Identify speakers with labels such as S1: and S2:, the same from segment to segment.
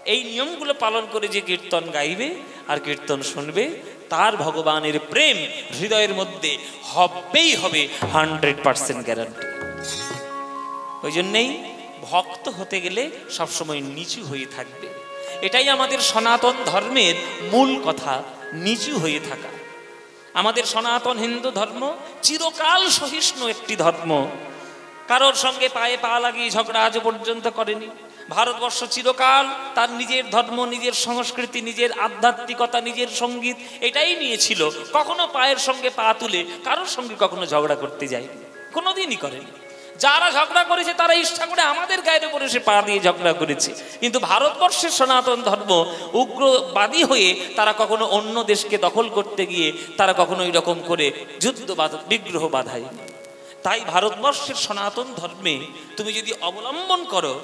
S1: এই নিয়মগুলো পালন করে যে কীর্তন গাইবে আর কীর্তন শুনবে, তার ভগবানের প্রেম হৃদয়ের মধ্যে হবেই হবে, 100% গ্যারান্টি। ওই জন্যেই ভক্ত হতে গেলে সবসময় নিচু হয়ে থাকবে। এটাই আমাদের সনাতন ধর্মের মূল কথা, নিচু হয়ে থাকা। আমাদের সনাতন হিন্দু ধর্ম চিরকাল সহিষ্ণু একটি ধর্ম, কারোর সঙ্গে পায়ে পা লাগিয়ে ঝগড়া আজ পর্যন্ত করেনি। ভারতবর্ষ চিরকাল তার নিজের ধর্ম, নিজের সংস্কৃতি, নিজের আধ্যাত্মিকতা, নিজের সঙ্গীত এটাই নিয়েছিল। কখনো পায়ের সঙ্গে পা তুলে কারোর সঙ্গে কখনো ঝগড়া করতে যায়নি, কোনোদিনই করেনি। যারা ঝগড়া করেছে তারা ইচ্ছা করে আমাদের গায়ের উপরে সে পা দিয়ে ঝগড়া করেছে। কিন্তু ভারতবর্ষের সনাতন ধর্ম উগ্রবাদী হয়ে তারা কখনো অন্য দেশকে দখল করতে গিয়ে তারা কখনো এরকম করে যুদ্ধ বিগ্রহ বাধায়। তাই ভারতবর্ষের সনাতন ধর্মে তুমি যদি অবলম্বন করো,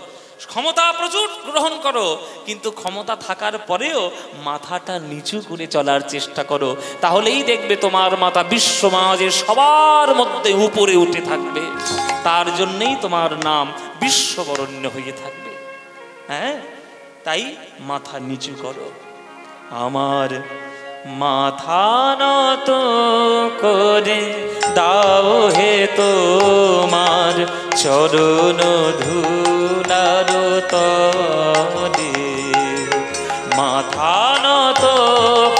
S1: ক্ষমতা প্রচুর গ্রহণ করো, কিন্তু ক্ষমতা থাকার পরেও মাথাটা নিচু করে চলার চেষ্টা করো, তাহলেই দেখবে তোমার মাথা বিশ্ব সমাজের সবার মধ্যে উপরে উঠে থাকবে। তার জন্যই তোমার নাম বিশ্ববরণ্য হয়ে থাকবে। হ্যাঁ, তাই মাথা নিচু করো। আমার মাথা নত করে দাও হে তোমার চরণ ধুলার তলে, মাথা নত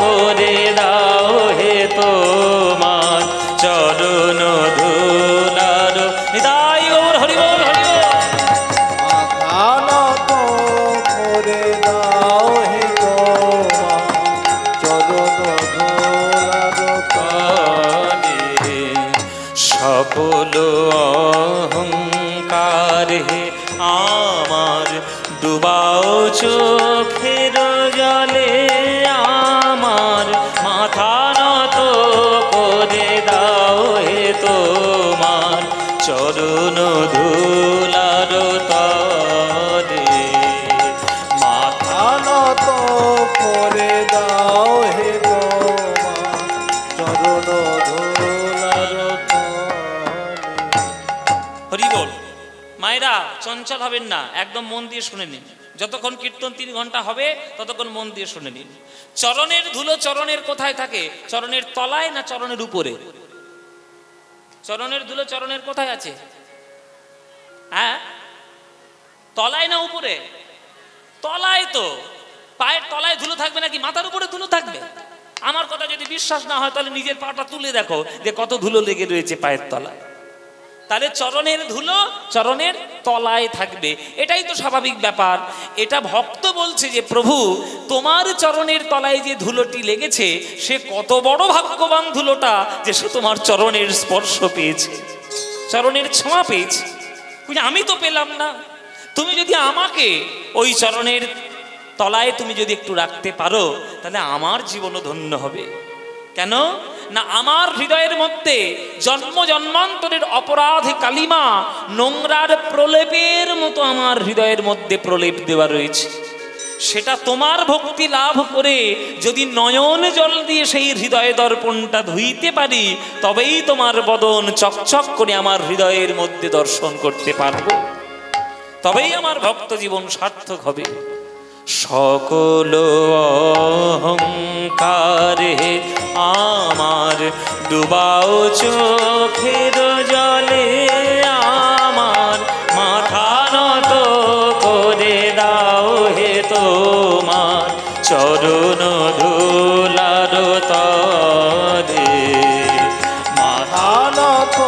S1: করে দাও হে তোমার চরণ ধুলার। নিতাই গৌর হরি বল, হরি বল।
S2: মাথা নত করে দাও হে তোমার চরণ ধুলার তলে,
S1: সকল অহংকার হে আমার ডুবাও চোখের জলে, আমার মাথা নত করে দাও হে তোমার চরণ ধুলার তলে,
S2: মাথা নত করে দাও হে তোমার চরণ ধুলার তলে।
S1: হরি বল। মায়েরা চঞ্চল হবেন না, একদম মন দিয়ে শুনে নিন। যতক্ষণ কীর্তন 3 ঘন্টা হবে ততক্ষণ মন দিয়ে শুনে নিন। চরণের ধুলো চরণের কোথায় থাকে? চরণের তলায় না চরণের উপরে? চরণের ধুলো চরণের কোথায় আছে? হ্যাঁ, তলায় না উপরে? তলায়। তো পায়ের তলায় ধুলো থাকবে নাকি মাথার উপরে ধুলো থাকবে? আমার কথা যদি বিশ্বাস না হয় তাহলে নিজের পাটা তুলে দেখো যে কত ধুলো লেগে রয়েছে পায়ের তলায়। তাহলে চরণের ধুলো চরণের তলায় থাকবে, এটাই তো স্বাভাবিক ব্যাপার। এটা ভক্ত বলছে যে প্রভু তোমার চরণের তলায় যে ধুলোটি লেগেছে সে কত বড় ভাগ্যবান ধুলোটা যে সে তোমার চরণের স্পর্শ পেয়েছে, চরণের ছোঁয়া পেয়েছে। আমি তো পেলাম না। তুমি যদি আমাকে ওই চরণের তলায় তুমি যদি একটু রাখতে পারো তাহলে আমার জীবনও ধন্য হবে। কেন না, আমার হৃদয়ের মধ্যে জন্ম জন্মান্তরের অপরাধে কালিমা নোংরার প্রলেপের মতো আমার হৃদয়ের মধ্যে প্রলেপ দেওয়া রয়েছে। সেটা তোমার ভক্তি লাভ করে যদি নয়ন জল দিয়ে সেই হৃদয় দর্পণটা ধুইতে পারি, তবেই তোমার বদন চকচক করে আমার হৃদয়ের মধ্যে দর্শন করতে পারবো, তবেই আমার ভক্ত জীবন সার্থক হবে। সকল অহংকারে আমার ডুবাও চোখের জলে, আমার মাথা নত করে দাও হে তোমার চরণ ধুলার তলে,
S2: মাথা নত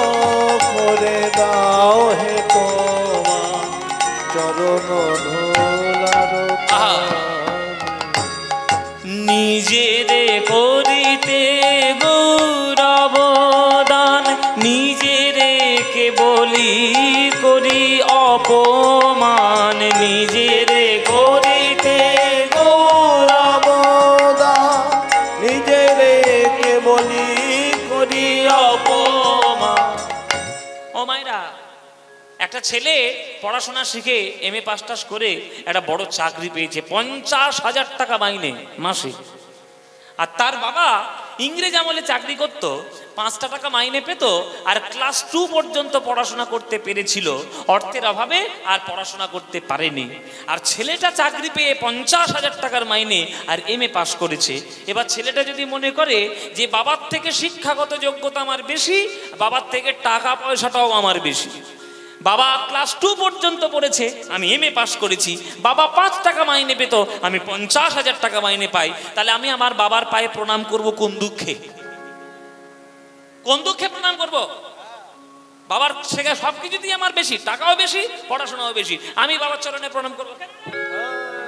S2: করে দাও হে তোমার চরণ ধুলার তলে।
S1: নিজেরে করিতে গৌরবদান, নিজেরে কে বলি করি অপমান, নিজেরে করিতে
S2: গৌরবদান, নিজেরে কে বলি করি অপমান।
S1: ও মায়েরা, একটা ছেলে পড়াশোনা শিখে MA পাস টাস করে একটা বড় চাকরি পেয়েছে, 50,000 টাকা মাইনে মাসে। আর তার বাবা ইংরেজ আমলে চাকরি করত, 5টা টাকা মাইনে পেত আর ক্লাস 2 পর্যন্ত পড়াশোনা করতে পেরেছিল, অর্থের অভাবে আর পড়াশোনা করতে পারেনি। আর ছেলেটা চাকরি পেয়ে 50,000 টাকার মাইনে আর MA পাস করেছে। এবার ছেলেটা যদি মনে করে যে বাবার থেকে শিক্ষাগত যোগ্যতা আমার বেশি, বাবার থেকে টাকা পয়সাটাও আমার বেশি, বাবা ক্লাস 2 পর্যন্ত পড়েছে, আমি MA পাস করেছি, বাবা 5 টাকা মাইনে পেত, আমি 50,000 টাকা মাইনে পাই, তাহলে আমি আমার বাবার পায়ে প্রণাম করব কোন দুঃখে? কোন দুঃখে প্রণাম করব? বাবার শেখা সবকিছুতেই আমার বেশি, টাকাও বেশি, পড়াশোনাও বেশি, আমি বাবার চরণে প্রণাম করবো কেন?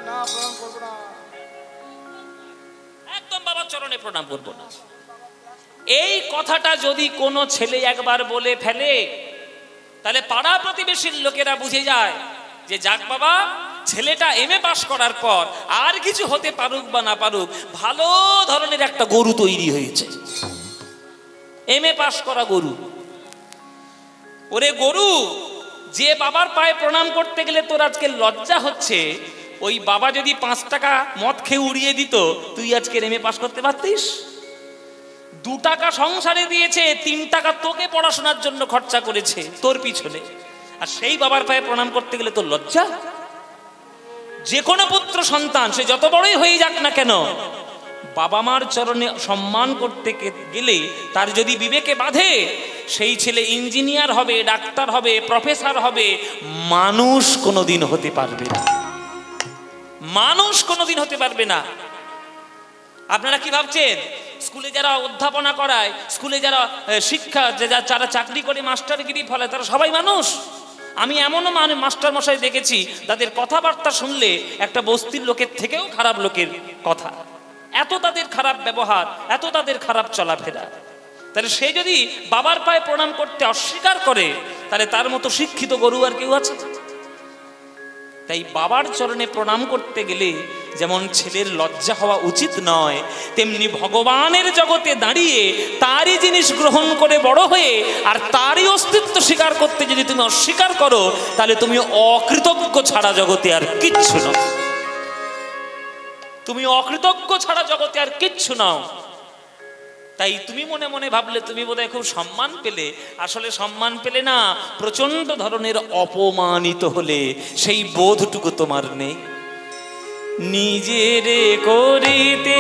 S2: না, প্রণাম করব না,
S1: একদম বাবার চরণে প্রণাম করব না। এই কথাটা যদি কোনো ছেলে একবার বলে ফেলে, তাহলে পাড়া প্রতিবেশীর লোকেরা বুঝে যায় যে যাক বাবা, ছেলেটা MA পাস করার পর আর কিছু হতে পারুক বা না পারুক, ভালো ধরনের একটা গরু তৈরি হয়েছে, MA পাস করা গরু। ওরে গরু, যে বাবার পায়ে প্রণাম করতে গেলে তোর আজকে লজ্জা হচ্ছে, ওই বাবা যদি 5 টাকা মদ খেয়ে উড়িয়ে দিত, তুই আজকে MA পাস করতে পারতিস? 2 টাকা সংসারে দিয়েছে, 3 টাকা তোকে পড়াশোনার জন্য খরচা করেছে তোর পিছনে, আর সেই বাবার পায়ে প্রণাম করতে গেলে তোর লজ্জা? যে কোনো পুত্র সন্তান সে যত বড়ই হয়ে যাক না কেন, বাবা মার চরণে সম্মান করতে গেলে তার যদি বিবেকে বাঁধে, সেই ছেলে ইঞ্জিনিয়ার হবে, ডাক্তার হবে, প্রফেসর হবে, মানুষ কোনোদিন হতে পারবে না, মানুষ কোনোদিন হতে পারবে না। আপনারা কি ভাবছেন স্কুলে যারা অধ্যাপনা করায়, স্কুলে যারা শিক্ষা, যারা চাকরি করে মাস্টারগিরি ফলে, তারা সবাই মানুষ? আমি এমনও মাস্টার মশাই দেখেছি তাদের কথাবার্তা শুনলে একটা বস্তির লোকের থেকেও খারাপ লোকের কথা, এত তাদের খারাপ ব্যবহার, এত তাদের খারাপ চলাফেরা। তাহলে সে যদি বাবার পায়ে প্রণাম করতে অস্বীকার করে, তাহলে তার মতো শিক্ষিত গরু আর কেউ আছে? তাই বাবার চরণে প্রণাম করতে গেলে যেমন ছেলের লজ্জা হওয়া উচিত নয়, তেমনি ভগবানের জগতে দাঁড়িয়ে তারই জিনিস গ্রহণ করে বড় হয়ে আর তারই অস্তিত্ব স্বীকার করতে যদি তুমি অস্বীকার করো, তাহলে তুমি অকৃতজ্ঞ ছাড়া জগতে আর কিচ্ছু নও। তুমি অকৃতজ্ঞ ছাড়া জগতে আর কিচ্ছু নাও। তাই তুমি মনে মনে ভাবলে তুমি বোধহয় খুব সম্মান পেলে, আসলে সম্মান পেলে না, প্রচন্ড ধরনের অপমানিত হলে সেই বোধটুকু তোমার নেই। নিজেরে করিতে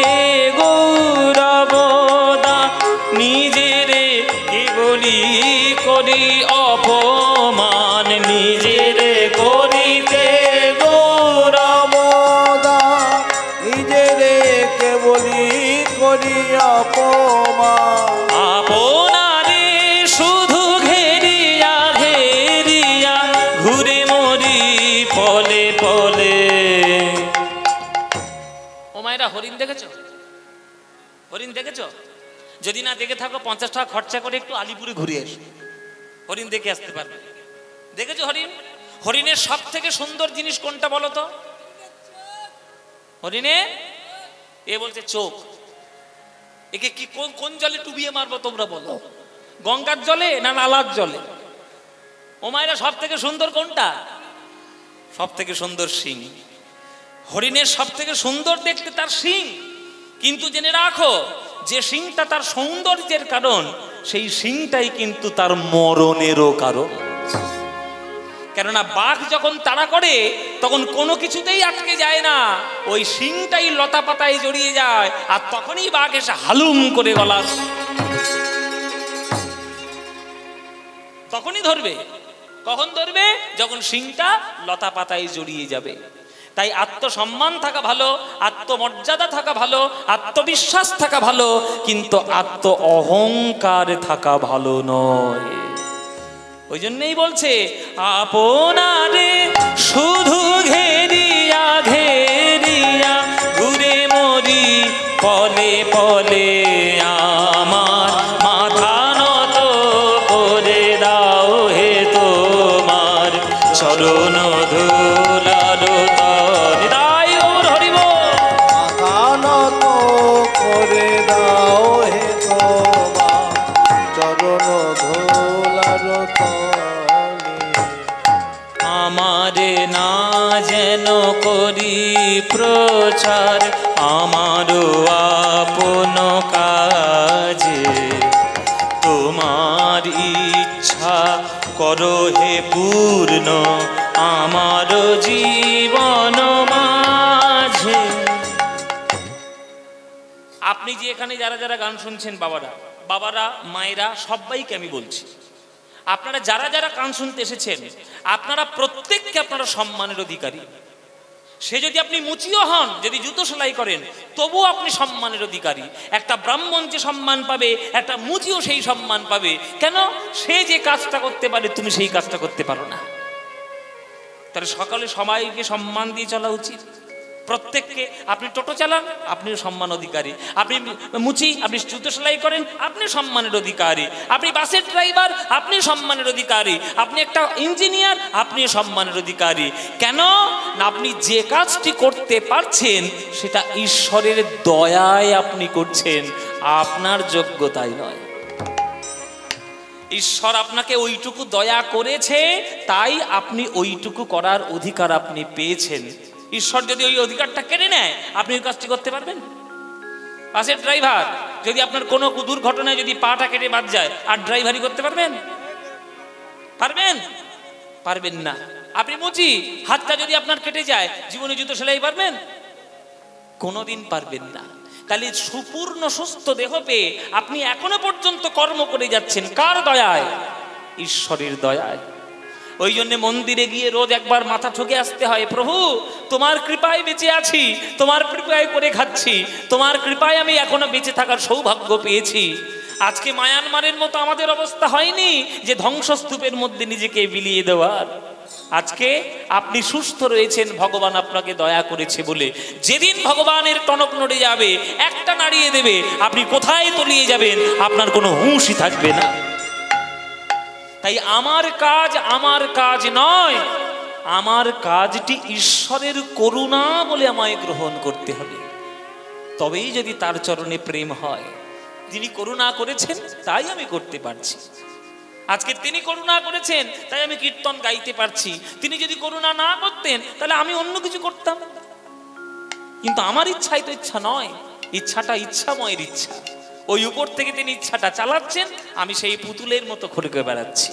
S1: গৌরবদা, নিজেরে কেবলি করি অপমান, নিজেরে করিতে
S2: গৌরবদা, নিজেরে কেবলি করি অপমান,
S1: আপনারে শুধু ঘেরিয়া ঘেরিয়া ঘুরে মরি পলে পলে। ও মায়েরা, হরিণ দেখেছো? হরিণ দেখেছো? যদি না দেখে থাকো 50 টাকা খরচা করে একটু আলিপুরে ঘুরে এসো, হরিণ দেখে আসতে পারবে। দেখেছো হরিণ? হরিণের সব থেকে সুন্দর জিনিস কোনটা বলো তো? হরিণে এ বলছে চোখ। একে কি কোন জলে ডুবিয়ে মারবো তোমরা বলো? গঙ্গার জলে না নালার জলে? ও মায়েরা, সব থেকে সুন্দর কোনটা? সব থেকে সুন্দর শিং। হরিণের সব থেকে সুন্দর দেখতে তার শিং, কিন্তু জেনে রাখো যে শিংটা তার সৌন্দর্যের কারণ, সেই শিংটাই কিন্তু তার মরণেরও কারণ। কেননা বাঘ যখন তাড়া করে তখন কোনো কিছুতেই আটকে যায় না, ওই শিংটাই লতা পাতায় জড়িয়ে যায়, আর তখনই বাঘ এসে হালুম করে গলা তখনই ধরবে। কখন ধরবে? যখন শিংটা লতা পাতায় জড়িয়ে যাবে। তাই আত্মসম্মান থাকা ভালো, আত্মমর্যাদা থাকা ভালো, আত্মবিশ্বাস থাকা ভালো, কিন্তু আত্ম অহংকার থাকা ভালো নয়। ওই জন্যই বলছে আপনারে শুধু ঘেরিয়া ঘেরিয়া ঘুরে মরি পলে পলে, আমার মাথা নত করে দাও হে তোমার চরণ ধুলালো তরে। তাই ওর হরিব
S2: মাথা নত করে দাও হে তোমার চরণ ধুলার তলে।
S1: আমারে না যেন করি প্রচার আমারও আপন কাজে, তোমার ইচ্ছা করো হে পূর্ণ আমার জীবন মাঝে। আপনি যে এখানে যারা যারা গান শুনছেন, বাবারা মায়েরা সবাইকে আমি বলছি, আপনারা যারা যারা গান শুনতে এসেছেন, আপনারা প্রত্যেককে আপনারা সম্মানের অধিকারী। সে যদি আপনি মুচিও হন, যদি জুতো সেলাই করেন, তবুও আপনি সম্মানের অধিকারী। একটা ব্রাহ্মণ যে সম্মান পাবে, একটা মুচিও সেই সম্মান পাবে। কেন? সে যে কাজটা করতে পারে, তুমি সেই কাজটা করতে পারো না। তাহলে সকালে সবাইকে সম্মান দিয়ে চলা উচিত। প্রত্যেককে, আপনি টোটো চালান, আপনিও সম্মান অধিকারী। আপনি মুচি, আপনি জুতো সেলাই করেন, আপনি সম্মানের অধিকারী। আপনি বাসের ড্রাইভার, আপনি সম্মানের অধিকারী। আপনি একটা ইঞ্জিনিয়ার, আপনিও সম্মানের অধিকারী। কেন না? আপনি যে কাজটি করতে পারছেন সেটা ঈশ্বরের দয়ায় আপনি করছেন, আপনার যোগ্যতাই নয়। ঈশ্বর আপনাকে ওইটুকু দয়া করেছে, তাই আপনি ওইটুকু করার অধিকার আপনি পেয়েছেন। ঈশ্বর যদি ওই অধিকারটা কেড়ে নেয়, আপনি ওই কাজটি করতে পারবেন? বাসের ড্রাইভার, যদি আপনার কোনো দুর্ঘটনায় যদি পাটা কেটে বাদ যায়, আর ড্রাইভারি করতে পারবেন? পারবেন না। আপনি মুচি, হাতটা যদি আপনার কেটে যায়, জীবনে জুতো সেলাই পারবেন? কোনোদিন পারবেন না। তাহলে সুপূর্ণ সুস্থ দেহ পেয়ে আপনি এখনো পর্যন্ত কর্ম করে যাচ্ছেন, কার দয়ায়? ঈশ্বরের দয়ায়। ওই জন্য মন্দিরে গিয়ে রোজ একবার মাথা ঠুকে আসতে হয়, প্রভু তোমার কৃপায় বেঁচে আছি, তোমার কৃপায় করে খাচ্ছি, তোমার কৃপায় আমি এখনো বেঁচে থাকার সৌভাগ্য পেয়েছি। আজকে মায়ানমারের মতো আমাদের অবস্থা হয়নি যে ধ্বংসস্তূপের মধ্যে নিজেকে বিলিয়ে দেওয়ার। আজকে আপনি সুস্থ রয়েছেন, ভগবান আপনাকে দয়া করেছে বলে। যেদিন ভগবানের টনক নড়ে যাবে, একটা নাড়িয়ে দেবে, আপনি কোথায় তলিয়ে যাবেন আপনার কোনো হুঁশই থাকবে না। তাই আমার কাজ নয়, আমার কাজটি ঈশ্বরের করুণা বলে আমায় গ্রহণ করতে হবে। তবেই যদি তার চরণে প্রেম হয়। তিনি করুণা করেছেন, তাই আমি করতে পারছি। আজকে তিনি করুণা করেছেন, তাই আমি কীর্তন গাইতে পারছি। তিনি যদি করুণা না করতেন, তাহলে আমি অন্য কিছু করতাম। কিন্তু আমার ইচ্ছাই তো ইচ্ছা নয়, ইচ্ছাটা ইচ্ছাময়ের ইচ্ছা। ওই উপর থেকে তিনি ইচ্ছাটা চালাচ্ছেন, আমি সেই পুতুলের মতো ঘুরে বেড়াচ্ছি।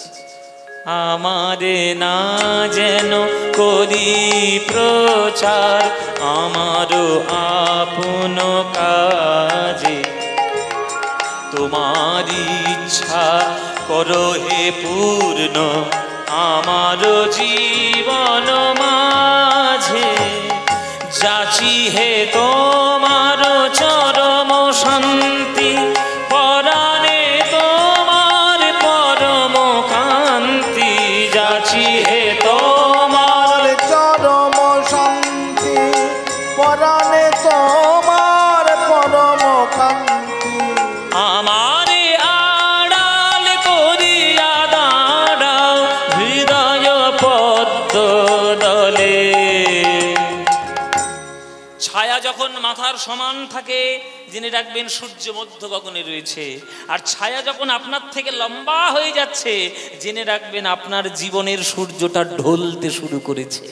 S1: আমারে না যেন করি প্রচার আমারও আপন কাজে, তোমার ইচ্ছা করো হে পূর্ণ আমার জীবন মাঝে। যাচি হে তোমার চরম শান্তি, পরাণে তোমার পরম কান্তি। যাচি হে তোমার
S2: চরম শান্তি, পরাণে তোমার পরম কান্তি।
S1: আমারে আড়াল করিয়া দাঁড়াও হৃদয় পদ্ম দলে। ছায়া যখন মাথার সমান থাকে, জেনে রাখবেন সূর্য মধ্য গগনে রয়েছে। আর ছায়া যখন আপনার থেকে লম্বা হয়ে যাচ্ছে, জেনে রাখবেন আপনার জীবনের সূর্যটা ঢলতে শুরু করেছে।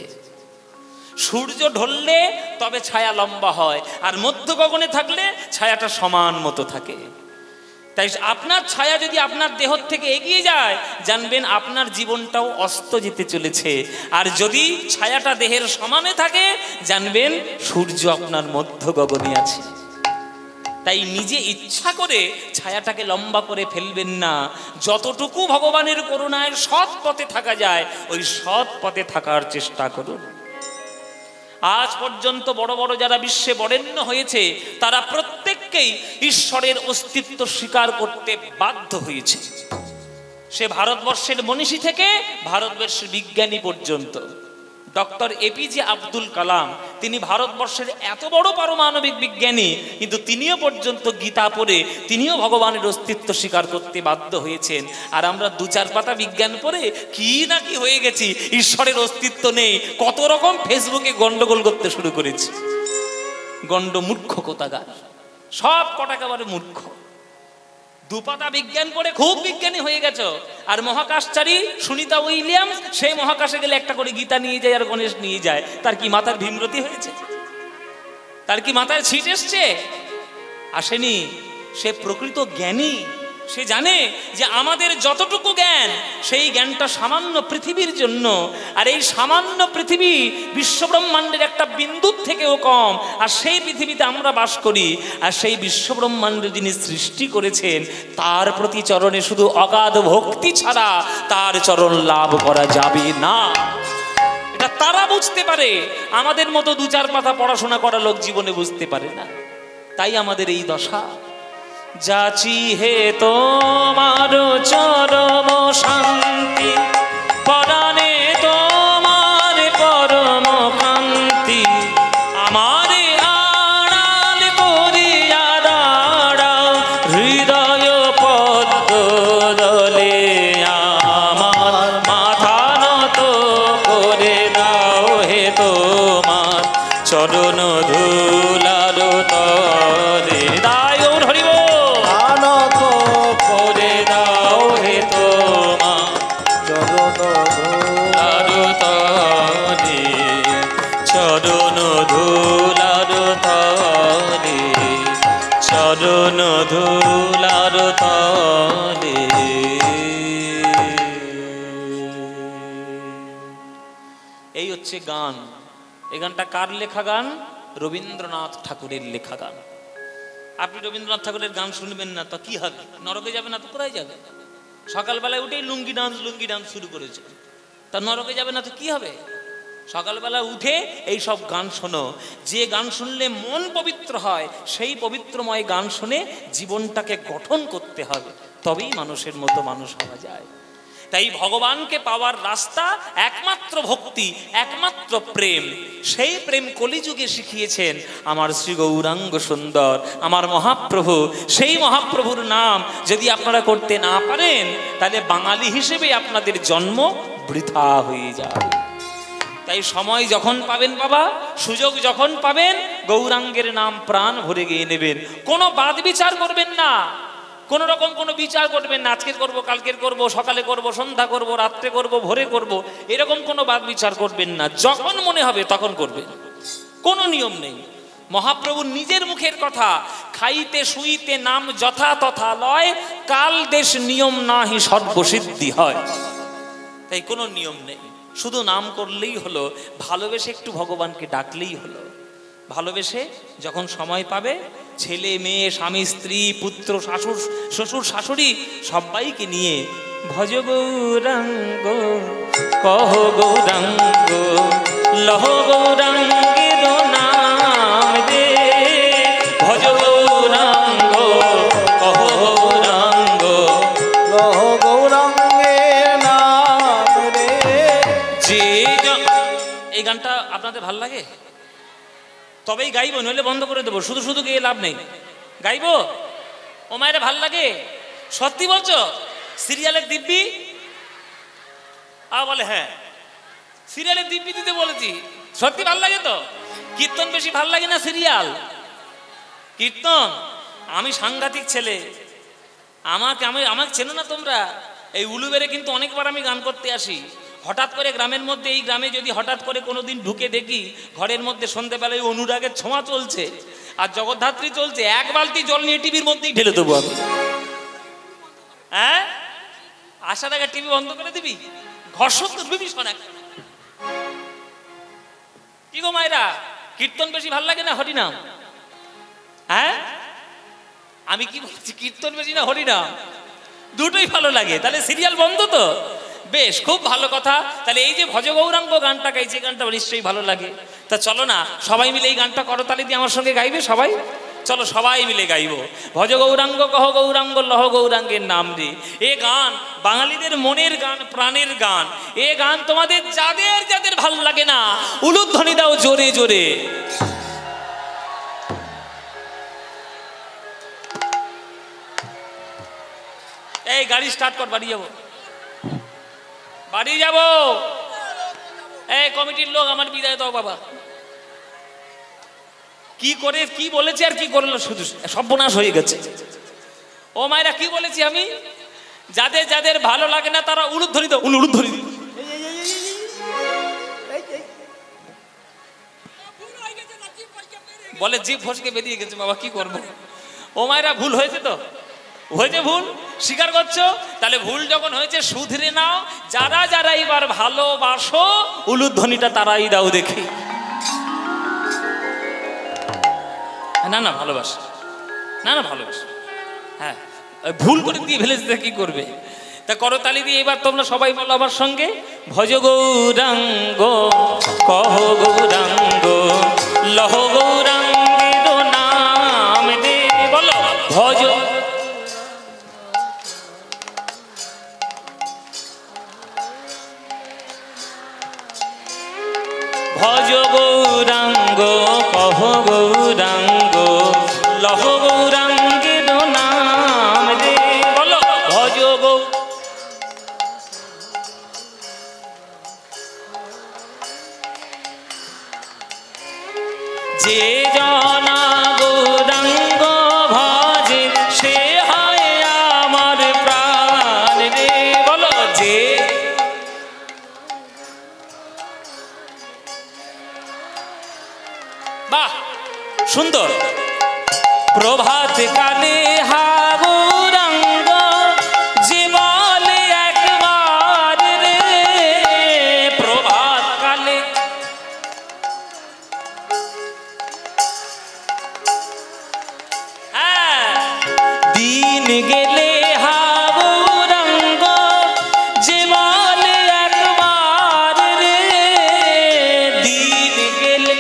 S1: সূর্য ঢললে তবে ছায়া লম্বা হয়, আর মধ্য গগনে থাকলে ছায়াটা সমান মতো থাকে। তাই আপনার ছায়া যদি আপনার দেহ থেকে এগিয়ে যায়, জানবেন আপনার জীবনটাও অস্ত যেতে চলেছে। আর যদি ছায়াটা দেহের সমানে থাকে, জানবেন সূর্য আপনার মধ্য গগনে আছে। তাই নিজে ইচ্ছা করে ছায়াটাকে লম্বা করে ফেলবেন না। যতটুকু ভগবানের করুণায় সৎ পথে থাকা যায়, ওই সৎ পথে থাকার চেষ্টা করুন। আজ পর্যন্ত বড় বড় যারা বিশ্বে বরেণ্য হয়েছে, তারা প্রত্যেককেই ঈশ্বরের অস্তিত্ব স্বীকার করতে বাধ্য হয়েছে। সে ভারতবর্ষের মনীষী থেকে ভারতবর্ষের বিজ্ঞানী পর্যন্ত। ডক্টর এপিজে আব্দুল কালাম, তিনি ভারতবর্ষের এত বড় পারমাণবিক বিজ্ঞানী, কিন্তু তিনিও পর্যন্ত গীতা পড়ে তিনিও ভগবানের অস্তিত্ব স্বীকার করতে বাধ্য হয়েছেন। আর আমরা দু চার পাতা বিজ্ঞান পড়ে কি না কি হয়ে গেছি, ঈশ্বরের অস্তিত্ব নেই, কত রকম ফেসবুকে গন্ডগোল করতে শুরু করেছি। গন্ড মূর্খ কোথাকার, সব কটাকাবারে মূর্খ। দুপাতা বিজ্ঞান পড়ে খুব বিজ্ঞানী হয়ে গেছ। আর মহাকাশচারী সুনিতা উইলিয়ামস, সেই মহাকাশে গেলে একটা করে গীতা নিয়ে যায় আর গণেশ নিয়ে যায়। তার কি মাথার ভীমরতি হয়েছে? তার কি মাথায় ছিট এসছে? আসেনি। সে প্রকৃত জ্ঞানী, সে জানে যে আমাদের যতটুকু জ্ঞান সেই জ্ঞানটা সামান্য পৃথিবীর জন্য, আর এই সামান্য পৃথিবী বিশ্বব্রহ্মাণ্ডের একটা বিন্দুর থেকেও কম, আর সেই পৃথিবীতে আমরা বাস করি। আর সেই বিশ্বব্রহ্মাণ্ডে যিনি সৃষ্টি করেছেন তার প্রতি চরণে শুধু অগাধ ভক্তি ছাড়া তার চরণ লাভ করা যাবে না। এটা তারা বুঝতে পারে, আমাদের মতো দু চার পাতা পড়াশোনা করা লোক জীবনে বুঝতে পারে না। তাই আমাদের এই দশা। যাচি হে তোমার চরম শান্তি, পরাণে তোমার পরম কান্তি, আমারে আড়াল করিয়া দাঁড়াও হৃদয় পদ্ম দলে, আমার মাথা নত করে দাও হে তোমার চরণ ধুলার তলে। দায় গৌর হরিব
S2: আনত
S1: করে দাও হে তোমার
S2: চরণ
S1: ধুলার তলে, চরণ ধুলার তলে, চরণ ধুলার তলে। এই হচ্ছে গান। এই গানটা কার লেখা গান? রবীন্দ্রনাথ ঠাকুরের লেখা গান। আপনি রবীন্দ্রনাথ ঠাকুরের গান শুনবেন না তো কি হবে? নরকে যাবে না তো কোথায় যাবে? সকালবেলায় উঠেই লুঙ্গি ডান্স শুরু করেছে, তা নরকে যাবে না তো কি হবে? সকালবেলা উঠে এই সব গান শোনো। যে গান শুনলে মন পবিত্র হয় সেই পবিত্রময় গান শুনে জীবনটাকে গঠন করতে হবে, তবেই মানুষের মতো মানুষ হওয়া যায়। তাই ভগবানকে পাওয়ার রাস্তা একমাত্র ভক্তি, একমাত্র প্রেম। সেই প্রেম কলিযুগে শিখিয়েছেন আমার শ্রী গৌরাঙ্গ সুন্দর, আমার মহাপ্রভু। সেই মহাপ্রভুর নাম যদি আপনারা করতে না পারেন তাহলে বাঙালি হিসেবে আপনাদের জন্ম বৃথা হয়ে যাবে। তাই সময় যখন পাবেন বাবা, সুযোগ যখন পাবেন, গৌরাঙ্গের নাম প্রাণ ভরে গিয়ে নেবেন। কোনো বাদ বিচার করবেন না, কোন রকম কোনো বিচার করবেন না, আজকের করব, কালকের করব, সকালে করব, সন্ধ্যা করব, রাত্রে করব, ভোরে করব, এরকম কোনো বাদ বিচার করবেন না। যখন মনে হবে তখন করবেন, কোনো নিয়ম নেই। মহাপ্রভুর নিজের মুখের কথা, খাইতে শুইতে নাম যথা তথা লয়, কাল দেশ নিয়ম নাহি সর্বসিদ্ধি হয়। তাই কোনো নিয়ম নেই, শুধু নাম করলেই হলো, ভালোবেসে একটু ভগবানকে ডাকলেই হলো। ভালোবেসে যখন সময় পাবে ছেলে মেয়ে স্বামী স্ত্রী পুত্র শ্বশুর শাশুড়ি সবাইকে নিয়ে ভজ গৌরাঙ্গ কহ গৌরাঙ্গ লহ গৌরাঙ্গের নাম রে, ভজ গৌরাঙ্গ কহ গৌরাঙ্গ
S2: লহ গৌরাঙ্গের নাম রে।
S1: যে এই গানটা আপনাদের ভাল লাগে তবেই গাইবো, নইলে বন্ধ করে দেবো। শুধু শুধু গিয়ে লাভ নেই, গাইবো। ও মায়েরা ভাল লাগে? সত্যি বলছো? সিরিয়ালের দিব্যি বলে হ্যাঁ, সিরিয়ালের দিব্যি দিতে বলেছি। সত্যি ভাল লাগে তো? কীর্তন বেশি ভাল লাগে না সিরিয়াল? কীর্তন। আমি সাংঘাতিক ছেলে, আমাকে চেনো না তোমরা? এই উলুবেড়ে কিন্তু অনেকবার আমি গান করতে আসি। হঠাৎ করে গ্রামের মধ্যে, এই গ্রামে যদি হঠাৎ করে কোনোদিন ঢুকে দেখি ঘরের মধ্যে সন্ধ্যেবেলায় অনুরাগের ছোঁয়া চলছে আর জগদ্ধাত্রী চলছে, এক বালতি জল নিয়ে টিভির মধ্যেই ঢেলে দেবো আমি। হ্যাঁ, আসার আগে টিভি বন্ধ করে দিবি, ঘর্ষণ করবি ভীষণ। কি গো মায়েরা, কীর্তন বেশি ভাল লাগে না হরিনাম? হ্যাঁ, আমি কি বলছি, কীর্তন বেশি না হরিনাম? দুটোই ভালো লাগে। তাহলে সিরিয়াল বন্ধ তো? বেশ, খুব ভালো কথা। তাহলে এই যে ভজ গৌরাঙ্গ গানটা গাইছে, এই গানটা নিশ্চয়ই ভালো লাগে। তা চলো না সবাই মিলে এই গানটা করতালি দিয়ে আমার সঙ্গে গাইবে সবাই। চলো সবাই মিলে গাইবো, ভজ গৌরাঙ্গ কহ গৌরাঙ্গ লহ গৌরাঙ্গের নাম রে। এ গান বাঙালিদের মনের গান, প্রাণের গান। এ গান তোমাদের যাদের যাদের ভালো লাগে না উলুধ্বনি দাও জোরে জোরে। এই গাড়ি স্টার্ট কর, বাড়ি যাবো, বাড়ি যাবো। এই কমিটির লোক আমার বিদায় দাও বাবা। কি করে কি বলেছি আর কি করলো, শুধু সর্বনাশ হয়ে গেছে। ও মায়েরা, কি বলেছি আমি? যাদের যাদের ভালো লাগে না তারা উলুধ্বনি দাও, উলুধ্বনি বলে, জিভ ফসকে বেরিয়ে গেছে বাবা, কি করবো? ও মায়েরা, ভুল হয়েছে তো? হয়েছে ভুল, স্বীকার করছো? তাহলে ভুল যখন হয়েছে শুধরে নাও। যারা যারা এবার ভালোবাসো উলুধ্বনিটা তারাই দাও দেখি। না না ভালোবাসো, না না ভালোবাসো, হ্যাঁ ভুল করে দিয়ে ফেলেছে কি করবে? তা করতালি দিয়ে এবার তোমরা সবাই বলো আমার সঙ্গে, ভজ গৌরাঙ্গ কহ গৌরাঙ্গ লহ গৌরাঙ্গের নাম দে। বলো ভজ ভজ গৌরাঙ্গ কহ গৌরাঙ্গ লহ গৌরাঙ্গের নাম দে। বলো ভজ গৌ যে জনা গৌরাঙ্গ ভজে সে হয় আমার প্রাণ রে। বলো যে বাহ সুন্দর। প্রভাত কালে হা গৌরাঙ্গ যে বলে একবার রে, প্রভাত কালে দিন গেলে হা গৌরাঙ্গ যে বলে একবার রে, দিন গেলে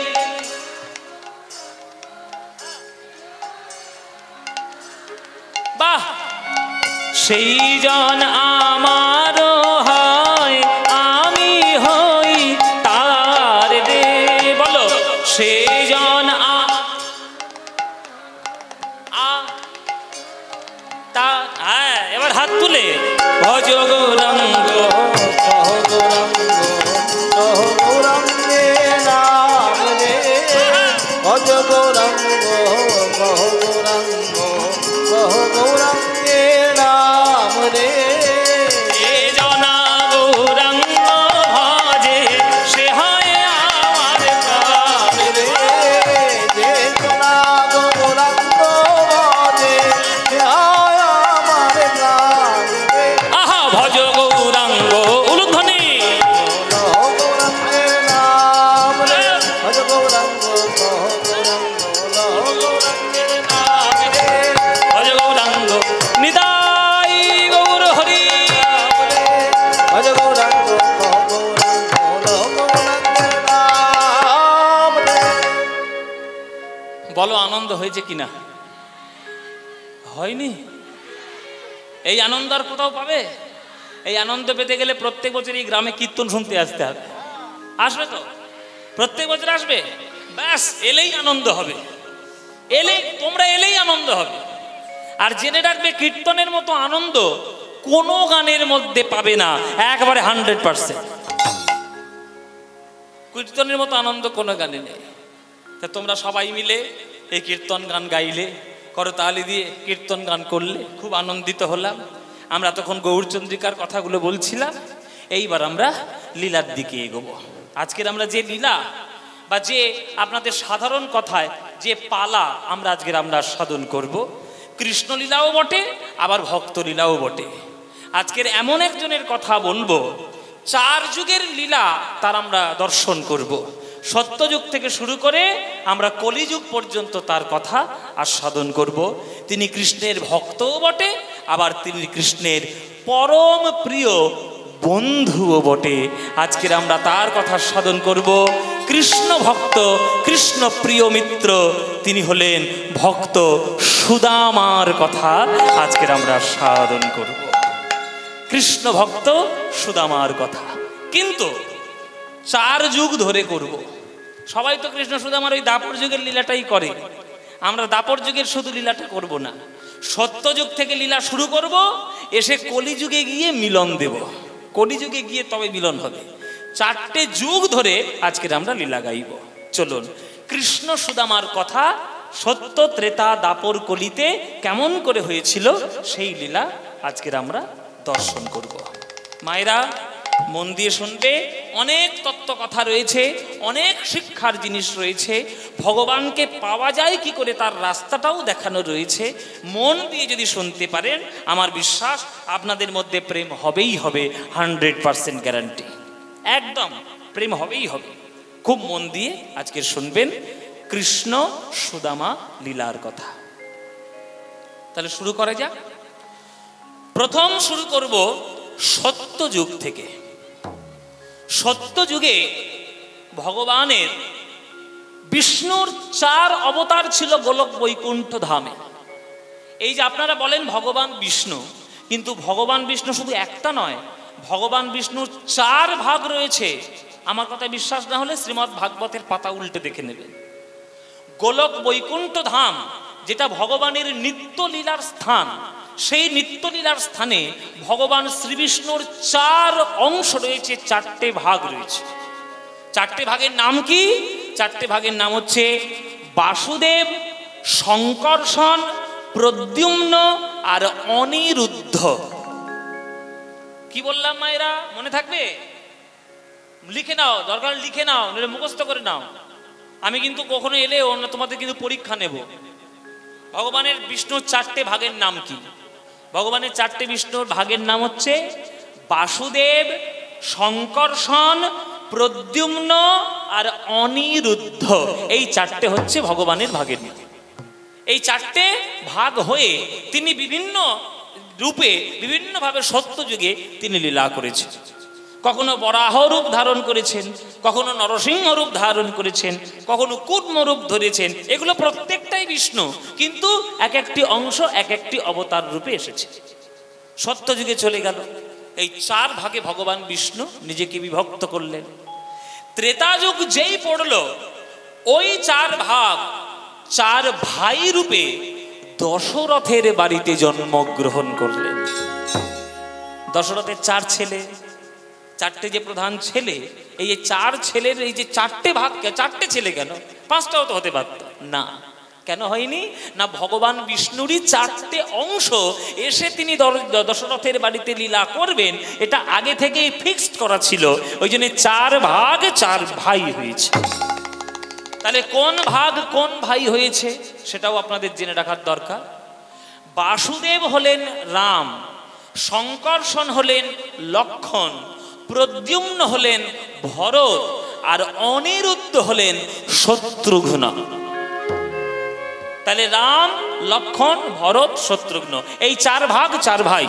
S1: বাহ সেই জন আমারও হয় আমি হই তার রে। বলো সেই জন হ্যাঁ এবার হাত তুলে ভজ গৌরাঙ্গ
S2: কহ গৌরাঙ্গ কহ গৌরাঙ্গের নাম রে। ভজ গৌরাঙ্গ কহ গৌরাঙ্গ কহ গৌরাঙ্গের নাম রে।
S1: এ জনা গৌরাঙ্গ ভজে সে হয় আমার প্রাণ রে।
S2: যে জনা গৌরাঙ্গ ভজে সে হয় আমার প্রাণ রে।
S1: আহা ভজ গৌরাঙ্গ উলুধ্বনি
S2: লহ গৌরাঙ্গের নাম রে। ভজ গৌরাঙ্গ কহ গৌরাঙ্গ লহ গৌরাঙ্গের নাম রে।
S1: ভজ গৌরাঙ্গ নিতাই গৌর হরি।
S2: ভজ গৌরাঙ্গ কহ গৌরাঙ্গ লহ গৌরাঙ্গের নাম রে।
S1: বলো আনন্দ হয়েছে কিনা? হয়নি? এই আনন্দ আর কোথাও পাবে? এই আনন্দ পেতে গেলে প্রত্যেক বছর এই গ্রামে কীর্তন শুনতে আসতে হবে। আসবে তো? প্রত্যেক বছর আসবে? ব্যাস এলেই আনন্দ হবে, তোমরা এলেই আনন্দ হবে। আর জেনে রাখবে কীর্তনের মতো আনন্দ কোনো গানের মধ্যে পাবে না, একবারে 100%। কীর্তনের মতো আনন্দ কোনো গানে নেই। তা তোমরা সবাই মিলে এই কীর্তন গান গাইলে, করতালি দিয়ে কীর্তন গান করলে, খুব আনন্দিত হলাম। আমরা তখন গৌরচন্দ্রিকার কথাগুলো বলছিলাম। এইবার আমরা লীলার দিকে এগোবো। আজকের আমরা যে লীলা বা যে আপনাদের সাধারণ কথায় যে পালা আমরা আমরা সাধন করব, কৃষ্ণলীলাও বটে আবার ভক্তলীলাও বটে। আজকের এমন একজনের কথা বলবো, 4 যুগের লীলা তার আমরা দর্শন করব। সত্যযুগ থেকে শুরু করে আমরা কলিযুগ পর্যন্ত তার কথা আস্বাদন করব। তিনি কৃষ্ণের ভক্তও বটে, আবার তিনি কৃষ্ণের পরম প্রিয় বন্ধুও বটে। আজকের আমরা তার কথা সাধন করব। কৃষ্ণ ভক্ত, কৃষ্ণ প্রিয় মিত্র, তিনি হলেন ভক্ত সুদামার কথা আজকের আমরা সাধন করব। কৃষ্ণ ভক্ত সুদামার কথা কিন্তু 4 যুগ ধরে করব। সবাই তো কৃষ্ণ সুদামার ওই দাপর যুগের লীলাটাই করে, আমরা দাপর যুগের শুধু লীলাটা করব না। সত্যযুগ থেকে লীলা শুরু করব, এসে কলিযুগে গিয়ে মিলন দেব। কলিযুগে গিয়ে তবে মিলন হবে। 4টে যুগ ধরে আজকের আমরা লীলা গাইব। চলুন কৃষ্ণ সুদামার কথা সত্য ত্রেতা দাপর কলিতে কেমন করে হয়েছিল সেই লীলা আজকের আমরা দর্শন করব। মায়েরা মন দিয়ে শুনবে, অনেক তত্ত্ব কথা রয়েছে, অনেক শিক্ষার জিনিস রয়েছে। ভগবানকে পাওয়া যায় কি করে তার রাস্তাটাও দেখানো রয়েছে। মন দিয়ে যদি শুনতে পারেন, আমার বিশ্বাস আপনাদের মধ্যে প্রেম হবেই হবে, 100% গ্যারান্টি। একদম প্রেম হবেই হবে। খুব মন দিয়ে আজকে শুনবেন কৃষ্ণ সুদামা লীলার কথা। তাহলে শুরু করা যাক। প্রথম শুরু করব সত্যযুগ থেকে। সত্যযুগে ভগবানের বিষ্ণুর 4 অবতার ছিল গোলক বৈকুণ্ঠ ধামে। এই যে আপনারা বলেন ভগবান বিষ্ণু, কিন্তু ভগবান বিষ্ণু শুধু একটা নয়, ভগবান বিষ্ণুর 4 ভাগ রয়েছে। আমার কথা বিশ্বাস না হলে শ্রীমদ্ ভাগবতের পাতা উল্টে দেখে নেবেন। গোলক বৈকুণ্ঠ ধাম যেটা ভগবানের নিত্যলীলার স্থান, সেই নিত্যলীলার স্থানে ভগবান শ্রীবিষ্ণুর 4 অংশ রয়েছে, 4টে ভাগ রয়েছে। 4টে ভাগের নাম কি? 4টে ভাগের নাম হচ্ছে বাসুদেব, শঙ্কর্ষণ, প্রদ্যুম্ন আর অনিরুদ্ধ। কি বললাম মায়েরা, মনে থাকবে? লিখে নাও, দরকার লিখে নাও, নইলে মুখস্থ করে নাও। আমি কিন্তু কখনো এলে তোমাদের কিন্তু পরীক্ষা নেব। ভগবানের বিষ্ণুর 4টে ভাগের নাম কি? ভগবানের 4টে বিষ্ণুর ভাগের নাম হচ্ছে বাসুদেব, শঙ্কর্ষণ, প্রদ্যুম্ন আর অনিরুদ্ধ। এই 4টে হচ্ছে ভগবানের ভাগের নাম। এই 4টে ভাগ হয়ে তিনি বিভিন্ন রূপে বিভিন্নভাবে সত্যযুগে তিনি লীলা করেছেন। কখনো বরাহ রূপ ধারণ করেছেন, কখনো নরসিংহ রূপ ধারণ করেছেন, কখনো কুর্ম রূপ ধরেছেন। এগুলো প্রত্যেকটাই বিষ্ণু, কিন্তু এক একটি অংশ এক একটি অবতার রূপে এসেছে। সত্যযুগে চলে গেল, এই 4 ভাগে ভগবান বিষ্ণু নিজেকে বিভক্ত করলেন। ত্রেতা যুগ যেই পড়ল, ওই 4 ভাগ 4 ভাই রূপে দশরথের বাড়িতে জন্মগ্রহণ করলেন। দশরথের 4 ছেলে, 4টে যে প্রধান ছেলে, এই 4 ছেলের এই যে 4টে ভাগ, 4টে ছেলে কেন? 5টাও তো হতে পারত না। কেন হয়নি? না, ভগবান বিষ্ণুরই 4টে অংশ এসে তিনি দশরথের বাড়িতে লীলা করবেন, এটা আগে থেকেই ফিক্সড করা ছিল। ওই জন্য 4 ভাগ 4 ভাই হয়েছে। তাহলে কোন ভাগ কোন ভাই হয়েছে সেটাও আপনাদের জেনে রাখার দরকার। বাসুদেব হলেন রাম, শঙ্কর্ষণ হলেন লক্ষ্মণ, প্রদ্যুম্ন হলেন ভরত আর অনিরুদ্ধ হলেন শত্রুঘ্ন। তাহলে রাম, লক্ষ্মণ, ভরত, শত্রুঘ্ন, এই 4 ভাগ 4 ভাই।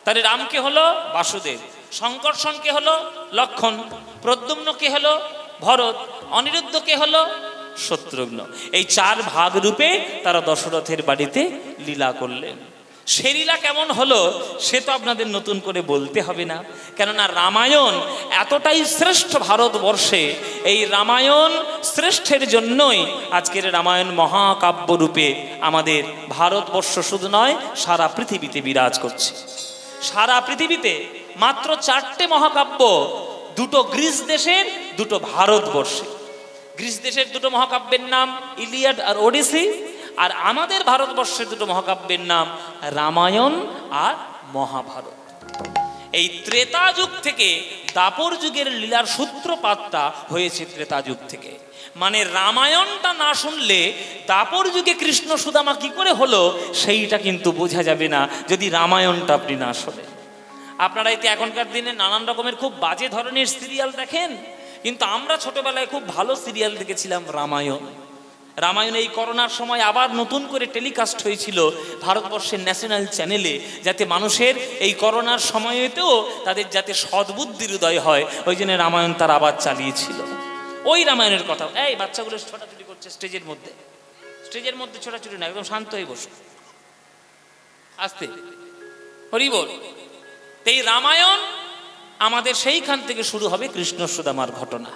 S1: তাহলে রামকে হলো বাসুদেব, শঙ্কর্ষণকে হলো লক্ষ্মণ, প্রদ্যুম্নকে হলো ভরত, অনিরুদ্ধকে হলো শত্রুঘ্ন। এই 4 ভাগ রূপে তারা দশরথের বাড়িতে লীলা করলেন। সে লীলা কেমন হলো সে তো আপনাদের নতুন করে বলতে হবে না, কেননা রামায়ণ এতটাই শ্রেষ্ঠ ভারতবর্ষে। এই রামায়ণ শ্রেষ্ঠের জন্যই আজকের রামায়ণ মহাকাব্য রূপে আমাদের ভারতবর্ষ শুধু নয়, সারা পৃথিবীতে বিরাজ করছে। সারা পৃথিবীতে মাত্র 4টে মহাকাব্য, 2টো গ্রিস দেশের, 2টো ভারতবর্ষে। গ্রিস দেশের 2টো মহাকাব্যের নাম ইলিয়াড আর ওডিসি, আর আমাদের ভারতবর্ষের 2টো মহাকাব্যের নাম রামায়ণ আর মহাভারত। এই ত্রেতা যুগ থেকে দাপর যুগের লীলার সূত্রপাতটা হয়েছে ত্রেতা যুগ থেকে। মানে রামায়ণটা না শুনলে দাপর যুগে কৃষ্ণ সুদামা কি করে হলো সেইটা কিন্তু বোঝা যাবে না যদি রামায়ণটা আপনি না শোনেন। আপনারা এতে এখনকার দিনে নানান রকমের খুব বাজে ধরনের সিরিয়াল দেখেন, কিন্তু আমরা ছোটবেলায় খুব ভালো সিরিয়াল দেখেছিলাম রামায়ণ। রামায়ণ এই করোনার সময় আবার নতুন করে টেলিকাস্ট হয়েছিল ভারতবর্ষের ন্যাশনাল চ্যানেলে, যাতে মানুষের এই করোনার সময়েতেও তাদের যাতে সদ্বুদ্ধির উদয় হয়, ওই জন্য রামায়ণ তার আবার চালিয়েছিল। ওই রামায়ণের কথা। এই বাচ্চাগুলো ছোটাছুটি করছে স্টেজের মধ্যে ছোটাছুটি না, একদম শান্ত হয়ে বসো, আস্তে, হরি বল। এই রামায়ণ আমাদের সেইখান থেকে শুরু হবে কৃষ্ণ সুদামার ঘটনা।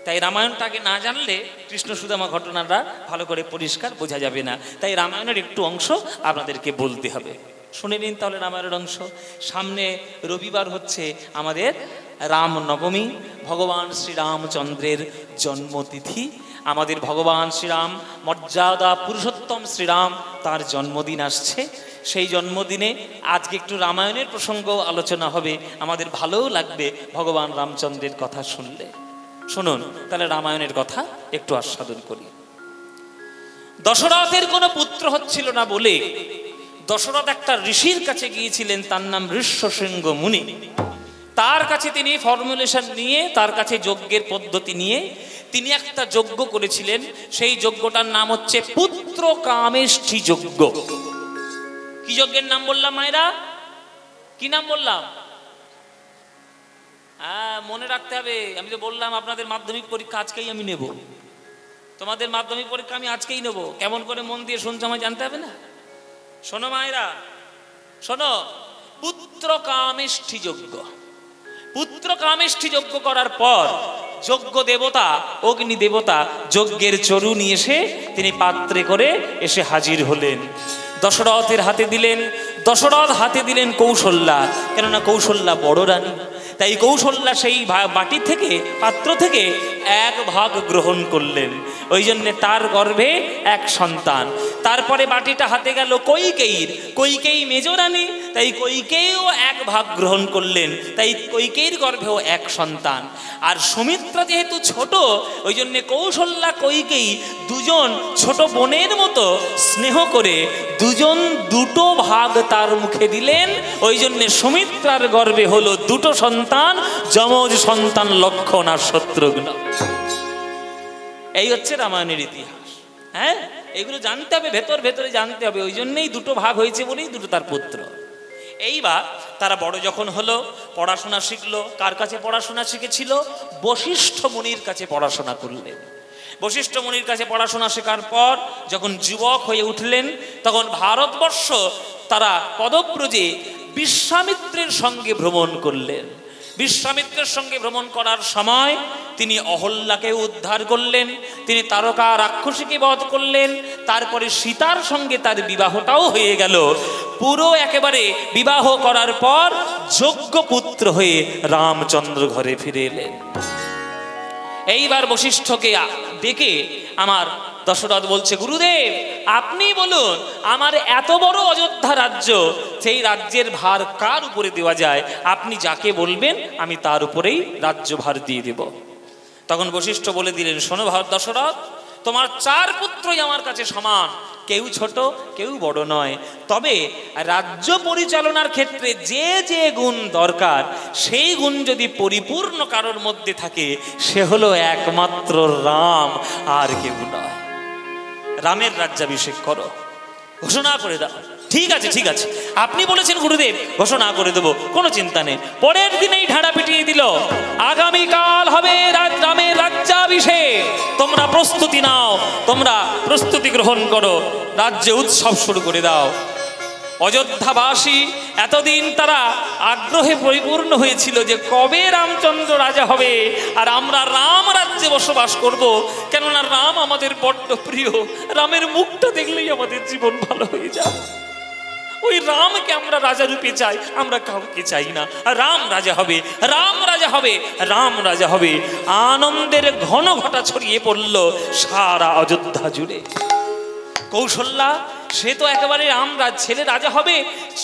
S1: তাই রামায়ণটাকে না জানলে কৃষ্ণ সুদামা ঘটনাটা ভালো করে পরিষ্কার বোঝা যাবে না। তাই রামায়ণের একটু অংশ আপনাদেরকে বলতে হবে। শুনে নিন তাহলে রামায়ণের অংশ। সামনে রবিবার হচ্ছে আমাদের রাম নবমী, ভগবান শ্রীরামচন্দ্রের জন্মতিথি। আমাদের ভগবান শ্রীরাম, মর্যাদা পুরুষোত্তম শ্রীরাম, তার জন্মদিন আসছে। সেই জন্মদিনে আজকে একটু রামায়ণের প্রসঙ্গ আলোচনা হবে, আমাদের ভালোও লাগবে ভগবান রামচন্দ্রের কথা শুনলে। শুনুন তাহলে রামায়ণের কথা একটু আস্বাদন করি। দশরথের কোনো পুত্র হচ্ছিল না বলে দশরথ একটা ঋষির কাছে গিয়েছিলেন, তার নাম ঋষ্যশৃঙ্গ মুনি। তার কাছে তিনি ফর্মুলেশন নিয়ে, তার কাছে যজ্ঞের পদ্ধতি নিয়ে তিনি একটা যজ্ঞ করেছিলেন। সেই যজ্ঞটার নাম হচ্ছে পুত্র কামেষ্ঠি যজ্ঞ। কি যজ্ঞের নাম বললাম মায়েরা? কি নাম বললাম? হ্যাঁ, মনে রাখতে হবে। আমি তো বললাম আপনাদের মাধ্যমিক পরীক্ষা আজকেই আমি নেব, তোমাদের মাধ্যমিক পরীক্ষা আমি আজকেই নেব। কেমন করে মন দিয়ে শুনছো আমায় জানতে হবে না? শোনো মায়েরা, শোনো, পুত্র কামেষ্ঠি যজ্ঞ। পুত্র কামেষ্ঠি যজ্ঞ করার পর যজ্ঞ দেবতা, অগ্নি দেবতা যজ্ঞের চরু নিয়ে এসে তিনি পাত্রে করে এসে হাজির হলেন। দশরথের হাতে দিলেন। দশরথ হাতে দিলেন কৌশল্যা, কেননা কৌশল্যা বড় রানী। তাই কৌশল্যা সেই বাটি থেকে, পাত্র থেকে এক ভাগ গ্রহণ করলেন। ওই জন্যে তার গর্ভে এক সন্তান। তারপরে বাটিটা হাতে গেল কৈকেয়ীর। কৈকেয়ী মেজ রানী, তাই কৈকেয়ীও এক ভাগ গ্রহণ করলেন। তাই কৈকেয়ীর গর্ভেও এক সন্তান। আর সুমিত্রা যেহেতু ছোট, ওই জন্যে কৌশল্যা কৈকেয়ী দুজন ছোট বোনের মতো স্নেহ করে দুজন দুটো ভাগ তার মুখে দিলেন। ওই জন্যে সুমিত্রার গর্ভে হলো দুটো সন্তান, যমজ সন্তান লক্ষণ আর শত্রুঘ্ন। এই হচ্ছে রামায়ণের ইতিহাস। হ্যাঁ, এগুলো জানতে হবে, ভেতর ভেতরে জানতে হবে। ওই জন্যই দুটো ভাগ হয়েছে বলেই দুটো তার পুত্র। এইবার তারা বড় যখন হলো, পড়াশোনা শিখলো। কার কাছে পড়াশোনা শিখেছিল? বশিষ্ঠ মুনির কাছে পড়াশোনা করলেন। বশিষ্ঠ মুনির কাছে পড়াশোনা শেখার পর যখন যুবক হয়ে উঠলেন, তখন ভারতবর্ষ তারা পদব্রজে বিশ্বামিত্রের সঙ্গে ভ্রমণ করলেন। বিশ্বামিত্রের সঙ্গে ভ্রমণ করার সময় তিনি অহল্যাকে উদ্ধার করলেন, তিনি তারকা রাক্ষসীকে বধ করলেন। তারপরে সীতার সঙ্গে তার বিবাহটাও হয়ে গেল। পুরো একেবারে বিবাহ করার পর যোগ্য পুত্র হয়ে রামচন্দ্র ঘরে ফিরে এলেন। এইবার বশিষ্ঠকে ডেকে আমার দশরথ বলছে, গুরুদেব আপনি বলুন, আমার এত বড় অযোধ্যা রাজ্য, সেই রাজ্যের ভার কার উপরে দেওয়া যায়? আপনি যাকে বলবেন আমি তার উপরেই রাজ্যভার দিয়ে দেব। তখন বশিষ্ঠ বলে দিলেন, শোনো দশরথ, তোমার চার পুত্রই আমার কাছে সমান, কেউ ছোট কেউ বড় নয়। তবে রাজ্য পরিচালনার ক্ষেত্রে যে যে গুণ দরকার, সেই গুণ যদি পরিপূর্ণ কারোর মধ্যে থাকে, সে হলো একমাত্র রাম, আর কেউ নয়। রামের রাজ্যাভিষেক করো, ঘোষণা করে দাও। ঠিক আছে, ঠিক আছে, আপনি বলেছেন গুরুদেব, ঘোষণা করে দেবো, কোনো চিন্তা নেই। পরের দিনেই ঢাড়া পিটিয়ে দিল, আগামীকাল হবে রামের রাজ্যাভিষেক, তোমরা প্রস্তুতি নাও, তোমরা প্রস্তুতি গ্রহণ করো, রাজ্যে উৎসব শুরু করে দাও। অযোধ্যাবাসী এতদিন তারা আগ্রহে পরিপূর্ণ হয়েছিল যে কবে রামচন্দ্র রাজা হবে আর আমরা রাম রাজ্যে বসবাস করব, কেননা রাম আমাদের বড্ড প্রিয়। রামের মুখটা দেখলেই আমাদের জীবন ভালো হয়ে যায়। ওই রামকে আমরা রাজা রূপে চাই, আমরা কাউকে চাই না। রাম রাজা হবে, রাম রাজা হবে, রাম রাজা হবে। আনন্দের ঘন ঘটা ছড়িয়ে পড়ল সারা অযোধ্যা জুড়ে। কৌশল্যা সে তো একেবারে আমরা ছেলে রাজা হবে,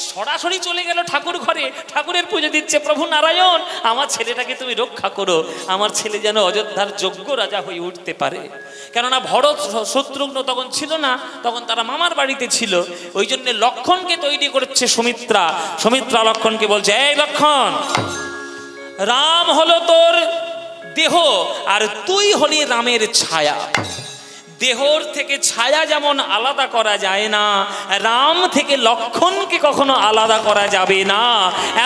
S1: সরাসরি চলে গেল ঠাকুর ঘরে, ঠাকুরের পুজো দিচ্ছে, প্রভু নারায়ণ আমার ছেলেটাকে তুমি রক্ষা করো, আমার ছেলে যেন অযোধ্যার যোগ্য রাজা হয়ে উঠতে পারে। কেননা ভরত শত্রুঘ্ন তখন ছিল না, তখন তারা মামার বাড়িতে ছিল। ওই জন্য লক্ষণকে তৈরি করছে সুমিত্রা। সুমিত্রা লক্ষণকে বলছে, এই লক্ষণ, রাম হলো তোর দেহ আর তুই হলি রামের ছায়া। দেহর থেকে ছায়া যেমন আলাদা করা যায় না, রাম থেকে লক্ষণকে কখনো আলাদা করা যাবে না।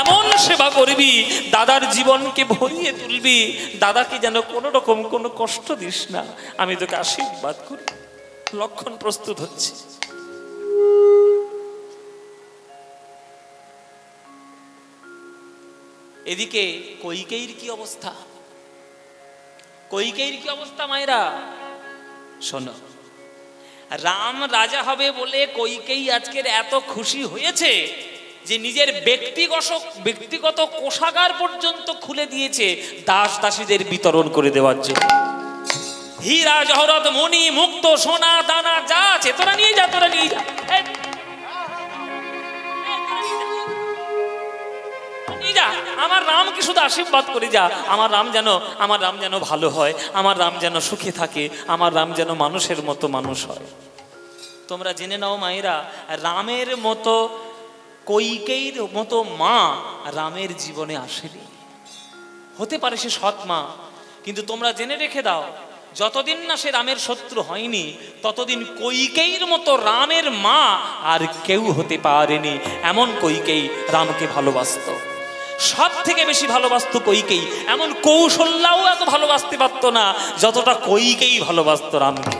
S1: এমন সেবা করবি, দাদার জীবনকে ভরিয়ে তুলবি, দাদাকে যেন কোনো রকম কোনো কষ্ট দিস না, আমি তোকে আশীর্বাদ করি। লক্ষণ প্রস্তুত হচ্ছে। এদিকে কৈকেয়ীর কি অবস্থা? কৈকেয়ীর কি অবস্থা মায়েরা? শোনো, রাম রাজা হবে বলে কৈকেয়ী আজকের এত খুশি হয়েছে যে নিজের ব্যক্তিগত কোষাগার পর্যন্ত খুলে দিয়েছে দাস দাসীদের বিতরণ করে দেওয়ার জন্য। হীরা জহরত মণি মুক্ত সোনা দানা যা আছে তোরা নিয়ে যা, তোরা নিয়ে যা। যা, আমার রামকে শুধু আশীর্বাদ করে যা, আমার রাম যেন ভালো হয়, আমার রাম যেন সুখে থাকে, আমার রাম যেন মানুষের মতো মানুষ হয়। তোমরা জেনে নাও মায়েরা, রামের মতো কইকেয়ীর মতো মা রামের জীবনে আসেনি। হতে পারে সে সৎ মা, কিন্তু তোমরা জেনে রেখে দাও, যতদিন না সে রামের শত্রু হয়নি ততদিন কইকেয়ীর মতো রামের মা আর কেউ হতে পারেনি। এমন কইকেয়ী রামকে ভালোবাসত, সব থেকে বেশি ভালোবাসত কইকেয়ী। এমন কৌশল্যাও এত ভালোবাসতে পারত না যতটা কইকেয়ী ভালোবাসত রামকে।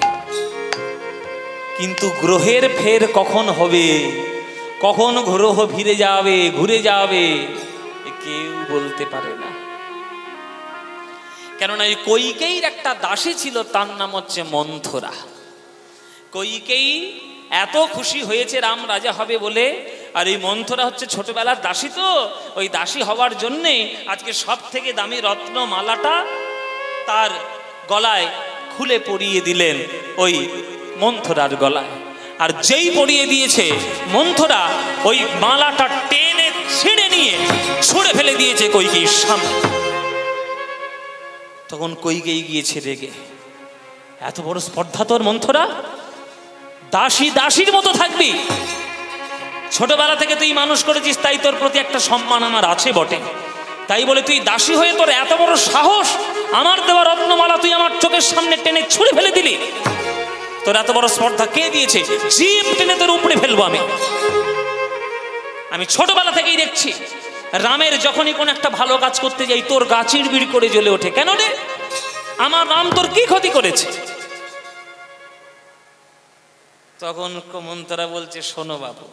S1: কিন্তু গ্রহের ফের কখন হবে, কখন গ্রহ ঘুরে যাবে কেউ বলতে পারে না। কেননা এই কইকেয়ীর একটা দাসী ছিল, তার নাম হচ্ছে মন্থরা। কইকেয়ী এত খুশি হয়েছে রাম রাজা হবে বলে, আর এই মন্থরা হচ্ছে ছোটবেলার দাসী, তো ওই দাসী হওয়ার জন্যে আজকে সব থেকে দামি রত্ন মালাটা তার গলায় খুলে পরিয়ে দিলেন ওই মন্থরার গলায়। আর যেই পরিয়ে দিয়েছে মন্থরা ওই মালাটা টেনে ছিঁড়ে নিয়ে ছুঁড়ে ফেলে দিয়েছে কইকেয়ীর সামনে। তখন কইকেয়ী গিয়েছে রেগে, এত বড় স্পর্ধা তোর মন্থরা, দাসীর মতো থাকবি? ছোটবেলা থেকে তুই মানুষ করেছিস, তাই তোর প্রতি একটা সম্মান আমার আছে বটে, তাই বলে তুই দাসী হয়ে তোর এত বড় সাহস, আমার দেওয়া রত্নমালা তুই আমার চোখের সামনে টেনে ছুঁড়ে ফেলে দিলি? তোর এত বড় স্পর্ধা কে দিয়েছে? জিভ টেনে তোর উপরে ফেলবো আমি ছোটবেলা থেকেই দেখছি রামের যখনই কোন একটা ভালো কাজ করতে যাই তোর গা চিড়বিড় করে জ্বলে ওঠে। কেন রে? আমার রাম তোর কি ক্ষতি করেছে? তখন মন্থরা বলছে, শোনো বাবু,